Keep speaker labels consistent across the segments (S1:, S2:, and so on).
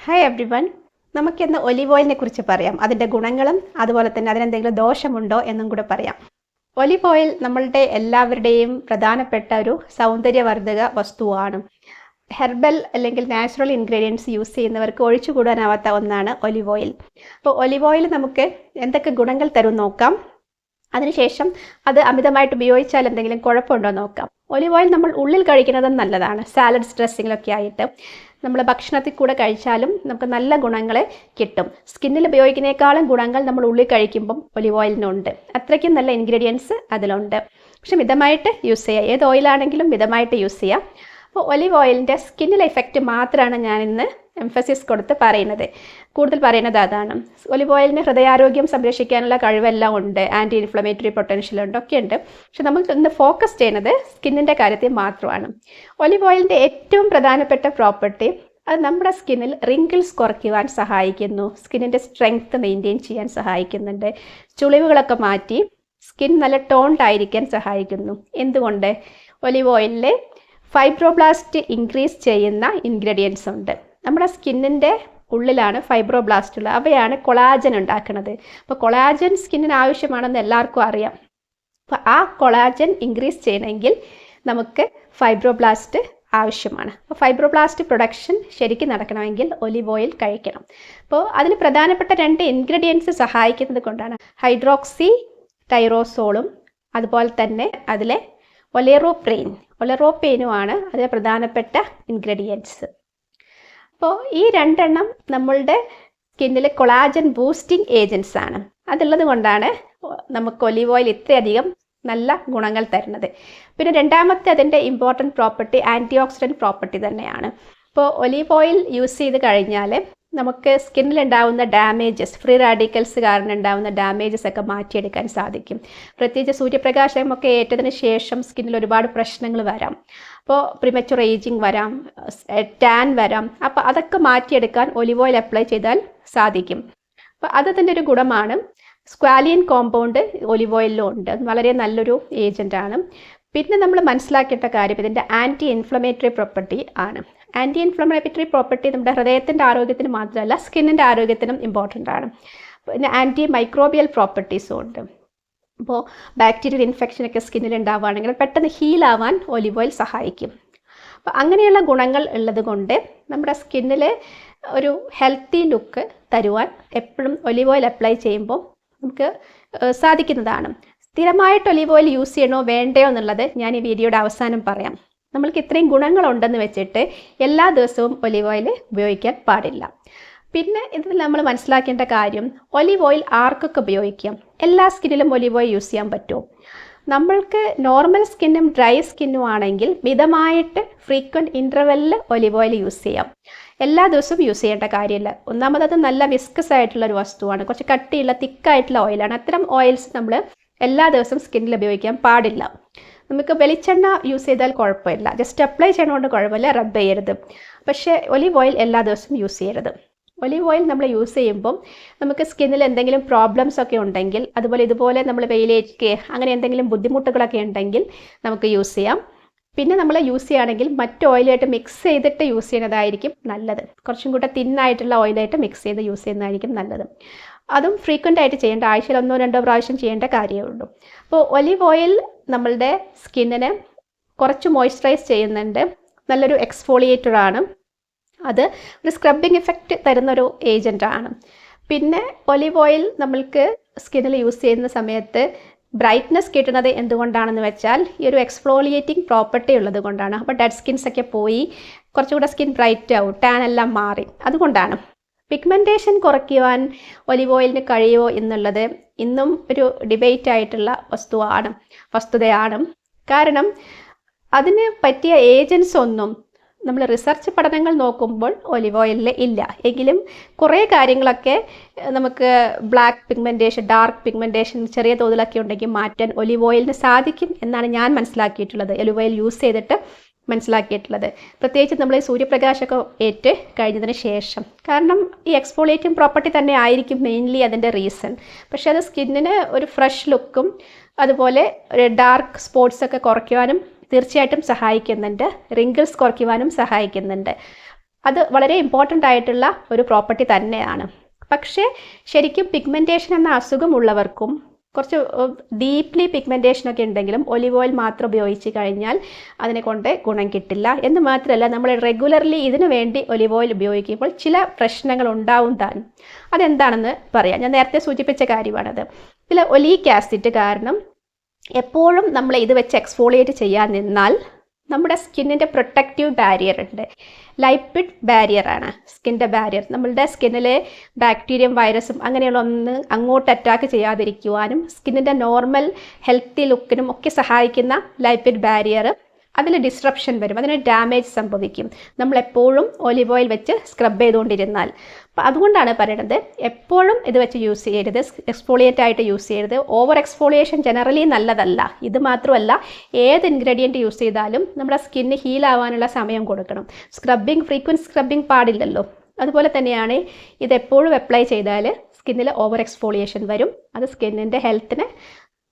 S1: Hi every one. നമുക്കിന്ന് olive ഓയിലിനെ കുറിച്ച് പറയാം. അതിൻ്റെ ഗുണങ്ങളും അതുപോലെ തന്നെ അതിനെന്തെങ്കിലും ദോഷമുണ്ടോ എന്നും കൂടെ പറയാം. ഒലിവ് ഓയിൽ നമ്മളുടെ എല്ലാവരുടെയും പ്രധാനപ്പെട്ട ഒരു സൗന്ദര്യവർദ്ധക വസ്തുവാണ്. ഹെർബൽ അല്ലെങ്കിൽ നാച്ചുറൽ ഇൻഗ്രീഡിയൻസ് യൂസ് ചെയ്യുന്നവർക്ക് ഒഴിച്ചുകൂടാനാവാത്ത ഒന്നാണ് ഒലിവ് ഓയിൽ. അപ്പോൾ ഒലിവ് ഓയിൽ നമുക്ക് എന്തൊക്കെ ഗുണങ്ങൾ തരും നോക്കാം. അതിനുശേഷം അത് അമിതമായിട്ട് ഉപയോഗിച്ചാൽ എന്തെങ്കിലും കുഴപ്പമുണ്ടോ നോക്കാം. ഒലിവ് ഓയിൽ നമ്മൾ ഉള്ളിൽ കഴിക്കുന്നതും നല്ലതാണ്. സാലഡ്സ് ഡ്രസ്സിങ്ങിലൊക്കെ ആയിട്ട് നമ്മൾ ഭക്ഷണത്തിൽ കൂടെ കഴിച്ചാലും നമുക്ക് നല്ല ഗുണങ്ങൾ കിട്ടും. സ്കിന്നിൽ ഉപയോഗിക്കുന്നതിനേക്കാളും ഗുണങ്ങൾ നമ്മൾ ഉള്ളിൽ കഴിക്കുമ്പം ഒലിവ് ഓയിലിനുണ്ട്. അത്രയ്ക്കും നല്ല ഇൻഗ്രീഡിയൻസ് അതിലുണ്ട്. പക്ഷെ മിതമായിട്ട് യൂസ് ചെയ്യുക. ഏത് ഓയിലാണെങ്കിലും മിതമായിട്ട് യൂസ് ചെയ്യാം. അപ്പോൾ ഒലിവ് ഓയിലിൻ്റെ സ്കിന്നിലെ എഫക്റ്റ് മാത്രമാണ് ഞാനിന്ന് എംഫസിസ് കൊടുത്ത് പറയുന്നത്. കൂടുതൽ പറയുന്നത് അതാണ്. ഒലിവ് ഓയിലിന് ഹൃദയാരോഗ്യം സംരക്ഷിക്കാനുള്ള കഴിവെല്ലാം ഉണ്ട്. ആൻറ്റി ഇൻഫ്ലമേറ്ററി പൊട്ടൻഷ്യൽ ഉണ്ട്, ഒക്കെ ഉണ്ട്. പക്ഷെ നമുക്ക് ഇന്ന് ഫോക്കസ് ചെയ്യുന്നത് സ്കിന്നിൻ്റെ കാര്യത്തിൽ മാത്രമാണ്. ഒലിവ് ഓയിലിൻ്റെ ഏറ്റവും പ്രധാനപ്പെട്ട പ്രോപ്പർട്ടി, അത് നമ്മുടെ സ്കിന്നിൽ റിങ്കിൾസ് കുറയ്ക്കുവാൻ സഹായിക്കുന്നു. സ്കിന്നിൻ്റെ സ്ട്രെങ്ത് മെയിൻറ്റെയിൻ ചെയ്യാൻ സഹായിക്കുന്നുണ്ട്. ചുളിവുകളൊക്കെ മാറ്റി സ്കിൻ നല്ല ടോൺഡ് ആയിരിക്കാൻ സഹായിക്കുന്നു. എന്തുകൊണ്ട്? ഒലിവ് ഓയിലിൽ ഫൈബ്രോബ്ലാസ്റ്റ് ഇൻക്രീസ് ചെയ്യുന്ന ഇൻഗ്രീഡിയൻസ് ഉണ്ട്. നമ്മുടെ സ്കിന്നിൻ്റെ ഉള്ളിലാണ് ഫൈബ്രോബ്ലാസ്റ്റ് ഉള്ളത്. അവയാണ് കൊളാജൻ ഉണ്ടാക്കുന്നത്. അപ്പോൾ കൊളാജൻ സ്കിന്നിന് ആവശ്യമാണെന്ന് എല്ലാവർക്കും അറിയാം. അപ്പോൾ ആ കൊളാജൻ ഇൻക്രീസ് ചെയ്യണമെങ്കിൽ നമുക്ക് ഫൈബ്രോബ്ലാസ്റ്റ് ആവശ്യമാണ്. അപ്പോൾ ഫൈബ്രോബ്ലാസ്റ്റ് പ്രൊഡക്ഷൻ ശരിക്കും നടക്കണമെങ്കിൽ ഒലിവ് ഓയിൽ കഴിക്കണം. അപ്പോൾ അതിന് പ്രധാനപ്പെട്ട 2 ഇൻഗ്രീഡിയൻസ് സഹായിക്കുന്നത് കൊണ്ടാണ് ഹൈഡ്രോക്സി ടൈറോസോളും അതുപോലെ തന്നെ അതിലെ ഒലെറോപ്പെയിനുമാണ് അതിലെ പ്രധാനപ്പെട്ട ഇൻഗ്രീഡിയൻസ്. അപ്പോൾ ഈ 2 എണ്ണം നമ്മളുടെ സ്കിന്നിൽ കൊളാജൻ ബൂസ്റ്റിംഗ് ഏജൻസ് ആണ്. അതുള്ളത് കൊണ്ടാണ് നമുക്ക് ഒലിവ് ഓയിൽ ഇത്രയധികം നല്ല ഗുണങ്ങൾ തരുന്നത്. പിന്നെ രണ്ടാമത്തെ അതിൻ്റെ important property antioxidant property തന്നെയാണ്. ഇപ്പോൾ ഒലിവ് ഓയിൽ യൂസ് ചെയ്ത് കഴിഞ്ഞാൽ നമുക്ക് സ്കിന്നിലുണ്ടാവുന്ന ഡാമേജസ്, ഫ്രീ റാഡിക്കൽസ് കാരണം ഉണ്ടാവുന്ന ഡാമേജസ് ഒക്കെ മാറ്റിയെടുക്കാൻ സാധിക്കും. പ്രത്യേകിച്ച് സൂര്യപ്രകാശമൊക്കെ ഏറ്റതിന് ശേഷം സ്കിന്നിൽ ഒരുപാട് പ്രശ്നങ്ങൾ വരാം. അപ്പോൾ പ്രിമച്വർ ഏജിങ് വരാം, ടാൻ വരാം. അപ്പോൾ അതൊക്കെ മാറ്റിയെടുക്കാൻ ഒലിവ് ഓയിൽ അപ്ലൈ ചെയ്താൽ സാധിക്കും. അപ്പോൾ അതിൻ്റെ ഒരു ഗുണമാണ്. സ്ക്വാലിയൻ കോമ്പൗണ്ട് ഒലിവ് ഓയിലിലും ഉണ്ട്. അത് വളരെ നല്ലൊരു ഏജൻറ്റാണ്. പിന്നെ നമ്മൾ മനസ്സിലാക്കേണ്ട കാര്യം ഇതിൻ്റെ ആൻറ്റി ഇൻഫ്ലമേറ്ററി പ്രോപ്പർട്ടി ആണ്. ആൻറ്റി ഇൻഫ്ലമേറ്ററി പ്രോപ്പർട്ടി നമ്മുടെ ഹൃദയത്തിൻ്റെ ആരോഗ്യത്തിന് മാത്രമല്ല സ്കിന്നിൻ്റെ ആരോഗ്യത്തിനും ഇമ്പോർട്ടൻ്റ് ആണ്. പിന്നെ ആൻറ്റി മൈക്രോബിയൽ പ്രോപ്പർട്ടീസും ഉണ്ട്. അപ്പോൾ ബാക്ടീരിയൽ ഇൻഫെക്ഷനൊക്കെ സ്കിന്നിൽ ഉണ്ടാവുകയാണെങ്കിൽ പെട്ടെന്ന് ഹീലാവാൻ ഒലിവ് ഓയിൽ സഹായിക്കും. അപ്പോൾ അങ്ങനെയുള്ള ഗുണങ്ങൾ ഉള്ളത് കൊണ്ട് നമ്മുടെ സ്കിന്നിൽ ഒരു ഹെൽത്തി ലുക്ക് തരുവാൻ എപ്പോഴും ഒലിവ് ഓയിൽ അപ്ലൈ ചെയ്യുമ്പോൾ നമുക്ക് സാധിക്കുന്നതാണ്. സ്ഥിരമായിട്ട് ഒലിവ് ഓയിൽ യൂസ് ചെയ്യണോ വേണ്ടയോ എന്നുള്ളത് ഞാൻ ഈ വീഡിയോയുടെ അവസാനം പറയാം. നമ്മൾക്ക് ഇത്രയും ഗുണങ്ങളുണ്ടെന്ന് വെച്ചിട്ട് എല്ലാ ദിവസവും ഒലിവ് ഓയിൽ ഉപയോഗിക്കാൻ പാടില്ല. പിന്നെ ഇതിൽ നമ്മൾ മനസ്സിലാക്കേണ്ട കാര്യം, ഒലിവ് ഓയിൽ ആർക്കൊക്കെ ഉപയോഗിക്കാം? എല്ലാ സ്കിന്നിലും ഒലിവ് ഓയിൽ യൂസ് ചെയ്യാൻ പറ്റുമോ? നമ്മൾക്ക് നോർമൽ സ്കിന്നും ഡ്രൈ സ്കിന്നും ആണെങ്കിൽ മിതമായിട്ട് ഫ്രീക്വൻറ്റ് ഇൻ്റർവെല്ലിൽ ഒലിവ് ഓയിൽ യൂസ് ചെയ്യാം. എല്ലാ ദിവസവും യൂസ് ചെയ്യേണ്ട കാര്യമില്ല. ഒന്നാമത് നല്ല വിസ്കസ് ആയിട്ടുള്ള ഒരു വസ്തുവാണ്. കുറച്ച് കട്ടിയുള്ള തിക്കായിട്ടുള്ള ഓയിലാണ്. അത്തരം ഓയിൽസ് നമ്മൾ എല്ലാ ദിവസവും സ്കിന്നിൽ ഉപയോഗിക്കാൻ പാടില്ല. നമുക്ക് വെളിച്ചെണ്ണ യൂസ് ചെയ്താൽ കുഴപ്പമില്ല, ജസ്റ്റ് അപ്ലൈ ചെയ്യണോണ്ട് കുഴപ്പമില്ല, റബ്ബ് ചെയ്യരുത്. പക്ഷേ ഒലിവ് ഓയിൽ എല്ലാ ദിവസവും യൂസ് ചെയ്യരുത്. ഒലിവ് ഓയിൽ നമ്മൾ യൂസ് ചെയ്യുമ്പം നമുക്ക് സ്കിന്നിൽ എന്തെങ്കിലും പ്രോബ്ലംസ് ഒക്കെ ഉണ്ടെങ്കിൽ, അതുപോലെ ഇതുപോലെ നമ്മൾ വെയിലേക്ക് അങ്ങനെ എന്തെങ്കിലും ബുദ്ധിമുട്ടുകളൊക്കെ ഉണ്ടെങ്കിൽ നമുക്ക് യൂസ് ചെയ്യാം. പിന്നെ നമ്മൾ യൂസ് ചെയ്യുകയാണെങ്കിൽ മറ്റ് ഓയിലായിട്ട് മിക്സ് ചെയ്തിട്ട് യൂസ് ചെയ്യുന്നതായിരിക്കും നല്ലത്. കുറച്ചും കൂടെ തിന്നായിട്ടുള്ള ഓയിലായിട്ട് മിക്സ് ചെയ്ത് യൂസ് ചെയ്യുന്നതായിരിക്കും നല്ലത്. അതും ഫ്രീക്വൻ്റ് ആയിട്ട് ചെയ്യേണ്ട, ആഴ്ചയിൽ 1-2 പ്രാവശ്യം ചെയ്യേണ്ട കാര്യമേ ഉള്ളൂ. അപ്പോൾ ഒലിവ് ഓയിൽ നമ്മളുടെ സ്കിന്നിനെ കുറച്ച് മോയ്സ്ചറൈസ് ചെയ്യുന്നുണ്ട്. നല്ലൊരു എക്സ്ഫോളിയേറ്റർ ആണ്. അത് ഒരു സ്ക്രബിങ് ഇഫക്റ്റ് തരുന്നൊരു ഏജൻറ്റാണ്. പിന്നെ ഒലിവ് ഓയിൽ നമ്മൾക്ക് സ്കിന്നിൽ യൂസ് ചെയ്യുന്ന സമയത്ത് ബ്രൈറ്റ്നസ് കിട്ടുന്നത് എന്തുകൊണ്ടാണെന്ന് വെച്ചാൽ ഈ ഒരു എക്സ്ഫോളിയേറ്റിംഗ് പ്രോപ്പർട്ടി ഉള്ളത് കൊണ്ടാണ്. അപ്പോൾ ഡെഡ് സ്കിൻസ് ഒക്കെ പോയി കുറച്ചുകൂടെ സ്കിൻ ബ്രൈറ്റ് ആവും, ടാൻ എല്ലാം മാറി. അതുകൊണ്ടാണ്. പിഗ്മെൻറ്റേഷൻ കുറയ്ക്കുവാൻ ഒലിവ് ഓയിലിന് കഴിയുമോ എന്നുള്ളത് ഇന്നും ഒരു ഡിബേറ്റ് ആയിട്ടുള്ള വസ്തുതയാണ്. കാരണം അതിന് പറ്റിയ ഏജൻസ് ഒന്നും നമ്മൾ റിസർച്ച് പഠനങ്ങൾ നോക്കുമ്പോൾ ഒലിവ് ഓയിലിൽ ഇല്ല. എങ്കിലും കുറേ കാര്യങ്ങളൊക്കെ നമുക്ക് ബ്ലാക്ക് പിഗ്മെൻറ്റേഷൻ, ഡാർക്ക് പിഗ്മെൻറ്റേഷൻ ചെറിയ തോതിലൊക്കെ ഉണ്ടെങ്കിൽ മാറ്റാൻ ഒലിവ് ഓയിലിന് സാധിക്കും എന്നാണ് ഞാൻ മനസ്സിലാക്കിയിട്ടുള്ളത്. ഒലിവ് ഓയിൽ യൂസ് ചെയ്തിട്ട് മനസ്സിലാക്കിയിട്ടുള്ളത്. പ്രത്യേകിച്ച് നമ്മൾ ഈ സൂര്യപ്രകാശമൊക്കെ ഏറ്റ് കഴിഞ്ഞതിന് ശേഷം. കാരണം ഈ എക്സ്ഫോളിയേറ്റിംഗ് പ്രോപ്പർട്ടി തന്നെ ആയിരിക്കും മെയിൻലി അതിൻ്റെ റീസൺ. പക്ഷേ അത് സ്കിന്നിന് ഒരു ഫ്രഷ് ലുക്കും അതുപോലെ ഒരു ഡാർക്ക് സ്പോട്ട്സൊക്കെ കുറയ്ക്കുവാനും തീർച്ചയായിട്ടും സഹായിക്കുന്നുണ്ട്. റിങ്കിൾസ് കുറയ്ക്കുവാനും സഹായിക്കുന്നുണ്ട്. അത് വളരെ ഇമ്പോർട്ടൻ്റ് ആയിട്ടുള്ള ഒരു പ്രോപ്പർട്ടി തന്നെയാണ്. പക്ഷേ ശരിക്കും പിഗ്മെൻറ്റേഷൻ എന്ന അസുഖമുള്ളവർക്കും കുറച്ച് ഡീപ്ലി പിഗ്മെൻറ്റേഷനൊക്കെ ഉണ്ടെങ്കിലും ഒലിവ് ഓയിൽ മാത്രം ഉപയോഗിച്ച് കഴിഞ്ഞാൽ അതിനെ കൊണ്ട് ഗുണം കിട്ടില്ല. എന്ന് മാത്രമല്ല, നമ്മൾ റെഗുലർലി ഇതിനു വേണ്ടി ഒലിവ് ഓയിൽ ഉപയോഗിക്കുമ്പോൾ ചില പ്രശ്നങ്ങൾ ഉണ്ടാവും താനും. അതെന്താണെന്ന് പറയാം. ഞാൻ നേരത്തെ സൂചിപ്പിച്ച കാര്യമാണത്. ഇതിൽ ഒലീക് ആസിഡ് കാരണം എപ്പോഴും നമ്മൾ ഇത് വെച്ച് എക്സ്ഫോളിയേറ്റ് ചെയ്യാൻ നിന്നാൽ നമ്മുടെ സ്കിന്നിൻ്റെ പ്രൊട്ടക്റ്റീവ് ബാരിയർ ഉണ്ട്. ലൈപ്പിഡ് ബാരിയറാണ് സ്കിൻ്റെ ബാരിയർ. നമ്മളുടെ സ്കിന്നിലെ ബാക്ടീരിയം, വൈറസും അങ്ങനെയുള്ള ഒന്ന് അങ്ങോട്ട് അറ്റാക്ക് ചെയ്യാതിരിക്കുവാനും സ്കിന്നിൻ്റെ നോർമൽ ഹെൽത്തി ലുക്കിനും ഒക്കെ സഹായിക്കുന്ന ലൈപ്പിഡ് ബാരിയർ അതിൽ ഡിസ്ട്രപ്ഷൻ വരും, അതിന് ഡാമേജ് സംഭവിക്കും നമ്മളെപ്പോഴും ഒലിവ് ഓയിൽ വെച്ച് സ്ക്രബ് ചെയ്തുകൊണ്ടിരുന്നാൽ. അപ്പോൾ അതുകൊണ്ടാണ് പറയുന്നത് എപ്പോഴും ഇത് വെച്ച് യൂസ് ചെയ്യരുത്, എക്സ്ഫോളിയേറ്റ് ആയിട്ട് യൂസ് ചെയ്യരുത്. ഓവർ എക്സ്ഫോളിയേഷൻ ജനറലി നല്ലതല്ല. ഇത് മാത്രമല്ല, ഏത് ഇൻഗ്രീഡിയൻറ്റ് യൂസ് ചെയ്താലും നമ്മുടെ സ്കിന്ന് ഹീലാവാനുള്ള സമയം കൊടുക്കണം. ഫ്രീക്വൻറ്റ് സ്ക്രബിങ് പാടില്ലല്ലോ. അതുപോലെ തന്നെയാണ് ഇതെപ്പോഴും അപ്ലൈ ചെയ്താൽ സ്കിന്നിൽ ഓവർ എക്സ്ഫോളിയേഷൻ വരും. അത് സ്കിന്നിൻ്റെ ഹെൽത്തിനെ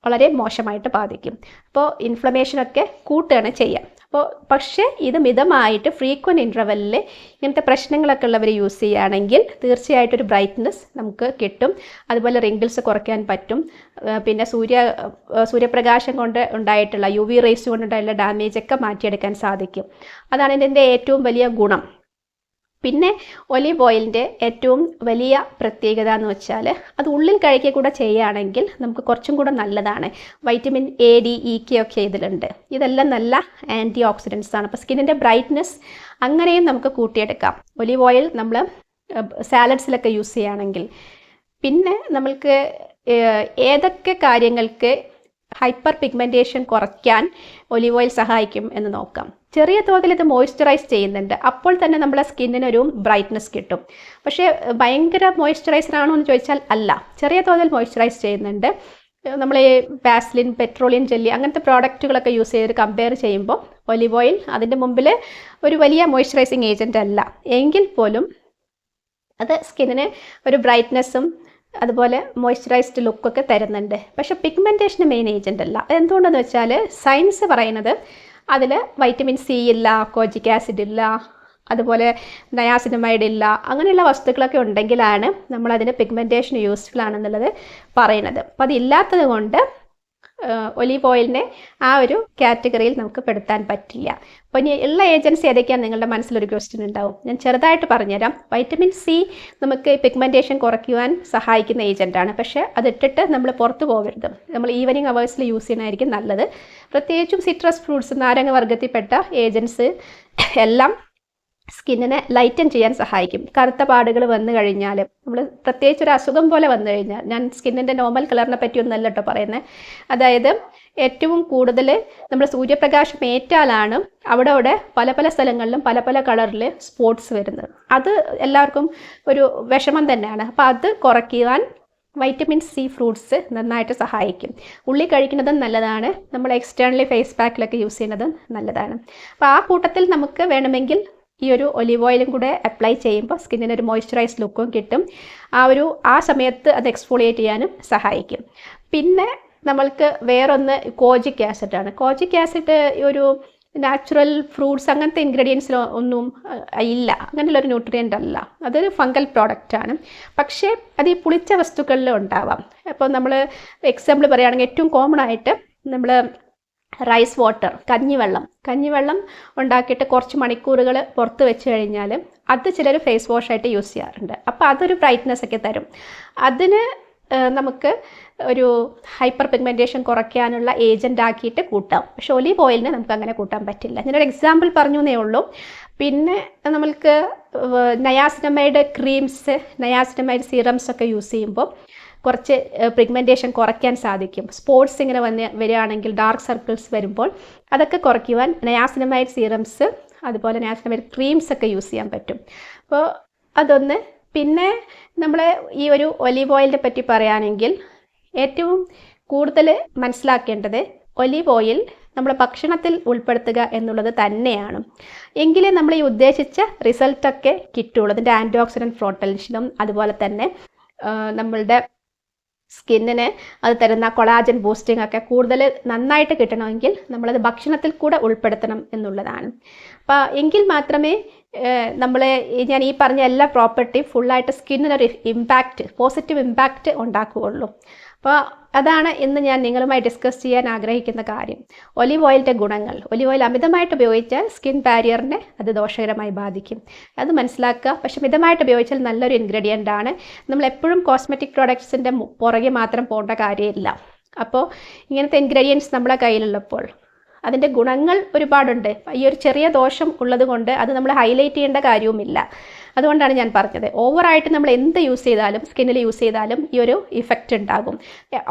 S1: വളരെ മോശമായിട്ട് ബാധിക്കും. അപ്പോൾ ഇൻഫ്ലമേഷനൊക്കെ കൂട്ടുകയാണ് ചെയ്യുക. പക്ഷേ ഇത് മിതമായിട്ട് ഫ്രീക്വൻറ്റ് ഇൻ്റർവെല്ലിൽ ഇങ്ങനത്തെ പ്രശ്നങ്ങളൊക്കെ ഉള്ളവർ യൂസ് ചെയ്യുകയാണെങ്കിൽ തീർച്ചയായിട്ടും ഒരു ബ്രൈറ്റ്നസ് നമുക്ക് കിട്ടും. അതുപോലെ റിങ്കിൾസ് കുറയ്ക്കാൻ പറ്റും. പിന്നെ സൂര്യപ്രകാശം കൊണ്ട് ഉണ്ടായിട്ടുള്ള UV റേസ് കൊണ്ടുണ്ടായിട്ടുള്ള ഡാമേജൊക്കെ മാറ്റിയെടുക്കാൻ സാധിക്കും. അതാണ് ഇതിൻ്റെ ഏറ്റവും വലിയ ഗുണം. പിന്നെ ഒലിവ് ഓയിലിൻ്റെ ഏറ്റവും വലിയ പ്രത്യേകത എന്ന് വെച്ചാൽ അത് ഉള്ളിൽ കഴിക്കുക കൂടെ ചെയ്യുകയാണെങ്കിൽ നമുക്ക് കുറച്ചും കൂടെ നല്ലതാണ്. Vitamin A, D, E, K ഒക്കെ ഇതിലുണ്ട്. ഇതെല്ലാം നല്ല ആൻറ്റി ഓക്സിഡൻസ് ആണ്. അപ്പോൾ സ്കിന്നിൻ്റെ ബ്രൈറ്റ്നസ് അങ്ങനെയും നമുക്ക് കൂട്ടിയെടുക്കാം ഒലിവ് ഓയിൽ നമ്മൾ സാലഡ്സിലൊക്കെ യൂസ് ചെയ്യുകയാണെങ്കിൽ. പിന്നെ നമ്മൾക്ക് ഏതൊക്കെ കാര്യങ്ങൾക്ക് ഹൈപ്പർ പിഗ്മെൻറ്റേഷൻ കുറയ്ക്കാൻ ഒലിവ് ഓയിൽ സഹായിക്കും എന്ന് നോക്കാം. ചെറിയ തോതിൽ ഇത് മോയ്സ്ചറൈസ് ചെയ്യുന്നുണ്ട്. അപ്പോൾ തന്നെ നമ്മളെ സ്കിന്നിനൊരു ബ്രൈറ്റ്നസ് കിട്ടും. പക്ഷേ ഭയങ്കര മോയ്സ്ചറൈസർ ആണോ എന്ന് ചോദിച്ചാൽ അല്ല. ചെറിയ തോതിൽ മോയ്സ്ചറൈസ് ചെയ്യുന്നുണ്ട്. നമ്മൾ ഈ വാസ്ലിൻ, പെട്രോളിയം ജെല്ലി അങ്ങനത്തെ പ്രോഡക്റ്റുകളൊക്കെ യൂസ് ചെയ്ത് കമ്പയർ ചെയ്യുമ്പോൾ ഒലിവ് ഓയിൽ അതിൻ്റെ മുമ്പിൽ ഒരു വലിയ മോയ്സ്ചറൈസിങ് ഏജൻ്റ് അല്ല. എങ്കിൽ പോലും അത് സ്കിന്നിന് ഒരു ബ്രൈറ്റ്നസ്സും അതുപോലെ മോയ്സ്ചറൈസ്ഡ് ലുക്കൊക്കെ തരുന്നുണ്ട്. പക്ഷേ പിഗ്മെൻറ്റേഷന് മെയിൻ ഏജൻ്റ് അല്ല. എന്തുകൊണ്ടെന്ന് വെച്ചാൽ സയൻസ് പറയുന്നത് അതിൽ വൈറ്റമിൻ C ഇല്ല, കോജിക് ആസിഡ് ഇല്ല, അതുപോലെ നയാസിനമൈഡ് ഇല്ല, അങ്ങനെയുള്ള വസ്തുക്കളൊക്കെ ഉണ്ടെങ്കിലാണ് നമ്മളതിന് പിഗ്മെൻറ്റേഷൻ യൂസ്ഫുൾ ആണെന്നുള്ളത് പറയുന്നത്. അപ്പോൾ അതില്ലാത്തത് കൊണ്ട് ഒലിവ് ഓയിലിനെ ആ ഒരു കാറ്റഗറിയിൽ നമുക്ക് പെടുത്താൻ പറ്റില്ല. അപ്പോൾ ഇനി ഉള്ള ഏജൻസി ഏതൊക്കെയാണ് നിങ്ങളുടെ മനസ്സിലൊരു ക്വസ്റ്റ്യൻ ഉണ്ടാവും. ഞാൻ ചെറുതായിട്ട് പറഞ്ഞുതരാം. വൈറ്റമിൻ C നമുക്ക് പിഗ്മെൻറ്റേഷൻ കുറയ്ക്കുവാൻ സഹായിക്കുന്ന ഏജൻറ്റാണ്. പക്ഷേ അതിട്ടിട്ട് നമ്മൾ പുറത്ത് പോകരുത്. നമ്മൾ ഈവനിങ് അവേഴ്സിൽ യൂസ് ചെയ്യുന്നതായിരിക്കും നല്ലത്. പ്രത്യേകിച്ചും സിട്രസ് ഫ്രൂട്ട്സ്, നാരങ്ങ വർഗ്ഗത്തിൽപ്പെട്ട ഏജൻസ് എല്ലാം സ്കിന്നിനെ ലൈറ്റൻ ചെയ്യാൻ സഹായിക്കും. കറുത്ത പാടുകൾ വന്നു കഴിഞ്ഞാൽ, നമ്മൾ പ്രത്യേകിച്ച് ഒരു അസുഖം പോലെ വന്നു കഴിഞ്ഞാൽ, ഞാൻ സ്കിന്നിൻ്റെ നോർമൽ കളറിനെ പറ്റിയൊന്നല്ല കേട്ടോ പറയുന്നത്, അതായത് ഏറ്റവും കൂടുതൽ നമ്മൾ സൂര്യപ്രകാശം ഏറ്റാലാണ് അവിടെ പല പല സ്ഥലങ്ങളിലും പല പല കളറിൽ സ്പോട്ട്സ് വരുന്നത്. അത് എല്ലാവർക്കും ഒരു വിഷമം തന്നെയാണ്. അപ്പോൾ അത് കുറയ്ക്കുവാൻ വൈറ്റമിൻ C ഫ്രൂട്ട്സ് നന്നായിട്ട് സഹായിക്കും. ഉള്ളി കഴിക്കുന്നതും നല്ലതാണ്. നമ്മൾ എക്സ്റ്റേണലി ഫേസ് പാക്കിലൊക്കെ യൂസ് ചെയ്യുന്നതും നല്ലതാണ്. അപ്പോൾ ആ കൂട്ടത്തിൽ നമുക്ക് വേണമെങ്കിൽ ഈ ഒരു ഒലിവ് ഓയിലും കൂടെ അപ്ലൈ ചെയ്യുമ്പോൾ സ്കിന്നിന് ഒരു മോയ്സ്ചറൈസ്ഡ് ലുക്കും കിട്ടും. ആ സമയത്ത് അത് എക്സ്ഫോളിയേറ്റ് ചെയ്യാനും സഹായിക്കും. പിന്നെ നമ്മൾക്ക് വേറൊന്ന് കോജിക് ആസിഡാണ്. കോജിക് ആസിഡ് ഒരു നാച്ചുറൽ ഫ്രൂട്ട്സ് അങ്ങനത്തെ ഇൻഗ്രീഡിയൻസിൽ ഒന്നും ഇല്ല. അങ്ങനെയുള്ളൊരു ന്യൂട്രിയൻ്റ് അല്ല. അതൊരു ഫംഗൽ പ്രോഡക്റ്റാണ്. പക്ഷേ അത് ഈ പുളിച്ച വസ്തുക്കളിൽ ഉണ്ടാവാം. അപ്പോൾ നമ്മൾ എക്സാമ്പിൾ പറയുകയാണെങ്കിൽ ഏറ്റവും കോമൺ ആയിട്ട് നമ്മൾ റൈസ് വാട്ടർ, കഞ്ഞിവെള്ളം ഉണ്ടാക്കിയിട്ട് കുറച്ച് മണിക്കൂറുകൾ പുറത്ത് വെച്ച് കഴിഞ്ഞാൽ അത് ചിലർ ഫേസ് വാഷായിട്ട് യൂസ് ചെയ്യാറുണ്ട്. അപ്പോൾ അതൊരു ബ്രൈറ്റ്നസ് ഒക്കെ തരും. അതിന് നമുക്ക് ഒരു ഹൈപ്പർ പിഗ്മെൻറ്റേഷൻ കുറയ്ക്കാനുള്ള ഏജൻ്റ് ആക്കിയിട്ട് കൂട്ടാം. പക്ഷേ ഒലിവ് ഓയിലിന് നമുക്ക് അങ്ങനെ കൂട്ടാൻ പറ്റില്ല. ഞാനൊരു എക്സാമ്പിൾ പറഞ്ഞു എന്നേ ഉള്ളൂ. പിന്നെ നമ്മൾക്ക് നയാസിനമൈഡ് ക്രീംസ്, നയാസിനമൈഡ് സീറംസ് ഒക്കെ യൂസ് ചെയ്യുമ്പോൾ കുറച്ച് പിഗ്മെൻറ്റേഷൻ കുറയ്ക്കാൻ സാധിക്കും. സ്പോട്സ് ഇങ്ങനെ വരികയാണെങ്കിൽ, ഡാർക്ക് സർക്കിൾസ് വരുമ്പോൾ അതൊക്കെ കുറയ്ക്കുവാൻ നയാസിനമൈഡ് സീറംസ് അതുപോലെ നയാസിനമൈഡ് ക്രീംസ് ഒക്കെ യൂസ് ചെയ്യാൻ പറ്റും. അപ്പോൾ അതൊന്ന്. പിന്നെ നമ്മൾ ഈ ഒരു ഒലിവ് ഓയിലിനെ പറ്റി പറയുകയാണെങ്കിൽ ഏറ്റവും കൂടുതൽ മനസ്സിലാക്കേണ്ടത് ഒലിവ് ഓയിൽ നമ്മൾ ഭക്ഷണത്തിൽ ഉൾപ്പെടുത്തുക എന്നുള്ളത് തന്നെയാണ്. എങ്കിലേ നമ്മൾ ഈ ഉദ്ദേശിച്ച റിസൾട്ടൊക്കെ കിട്ടുള്ളൂ. അതിൻ്റെ ആൻറ്റി ഓക്സിഡൻറ്റ് പ്രൊട്ടൻഷനും അതുപോലെ തന്നെ നമ്മളുടെ സ്കിന്നിന് അത് തരുന്ന കൊളാജൻ ബൂസ്റ്റിംഗ് ഒക്കെ കൂടുതൽ നന്നായിട്ട് കിട്ടണമെങ്കിൽ നമ്മളത് ഭക്ഷണത്തിൽ കൂടെ ഉൾപ്പെടുത്തണം എന്നുള്ളതാണ്. അപ്പോൾ എങ്കിൽ മാത്രമേ ഞാൻ ഈ പറഞ്ഞ എല്ലാ പ്രോപ്പർട്ടിയും ഫുള്ളായിട്ട് സ്കിന്നിനൊരു പോസിറ്റീവ് ഇമ്പാക്റ്റ് ഉണ്ടാക്കുകയുള്ളൂ. അപ്പോൾ അതാണ് ഇന്ന് ഞാൻ നിങ്ങളുമായി ഡിസ്കസ് ചെയ്യാൻ ആഗ്രഹിക്കുന്ന കാര്യം. ഒലിവ് ഓയിലിൻ്റെ ഗുണങ്ങൾ. ഒലിവ് ഓയിൽ അമിതമായിട്ട് ഉപയോഗിച്ചാൽ സ്കിൻ ബാരിയറിനെ അത് ദോഷകരമായി ബാധിക്കും, അത് മനസ്സിലാക്കുക. പക്ഷെ മിതമായിട്ട് ഉപയോഗിച്ചാൽ നല്ലൊരു ഇൻഗ്രീഡിയൻ്റ് ആണ്. നമ്മളെപ്പോഴും കോസ്മെറ്റിക് പ്രോഡക്ട്സിൻ്റെ പുറകെ മാത്രം പോകേണ്ട കാര്യമില്ല. അപ്പോൾ ഇങ്ങനത്തെ ഇൻഗ്രീഡിയൻസ് നമ്മളെ കയ്യിലുള്ളപ്പോൾ അതിൻ്റെ ഗുണങ്ങൾ ഒരുപാടുണ്ട്. ഈ ഒരു ചെറിയ ദോഷം ഉള്ളത് കൊണ്ട് അത് നമ്മൾ ഹൈലൈറ്റ് ചെയ്യേണ്ട കാര്യവുമില്ല. അതുകൊണ്ടാണ് ഞാൻ പറഞ്ഞത്, ഓവറായിട്ട് നമ്മൾ എന്ത് യൂസ് ചെയ്താലും സ്കിന്നിൽ യൂസ് ചെയ്താലും ഈ ഒരു ഇഫക്റ്റ് ഉണ്ടാകും.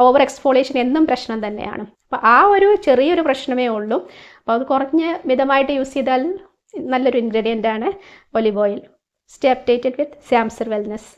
S1: ഓവർ എക്സ്ഫോളിയേഷൻ എന്നും പ്രശ്നം തന്നെയാണ്. അപ്പോൾ ആ ഒരു ചെറിയൊരു പ്രശ്നമേ ഉള്ളൂ. അപ്പോൾ അത് കുറഞ്ഞ് മിതമായിട്ട് യൂസ് ചെയ്താൽ നല്ലൊരു ഇൻഗ്രീഡിയൻ്റ് ആണ് ഒലിവ് ഓയിൽ. സ്റ്റേ അപ്ഡേറ്റഡ് വിത്ത് സാംസർ വെൽനസ്.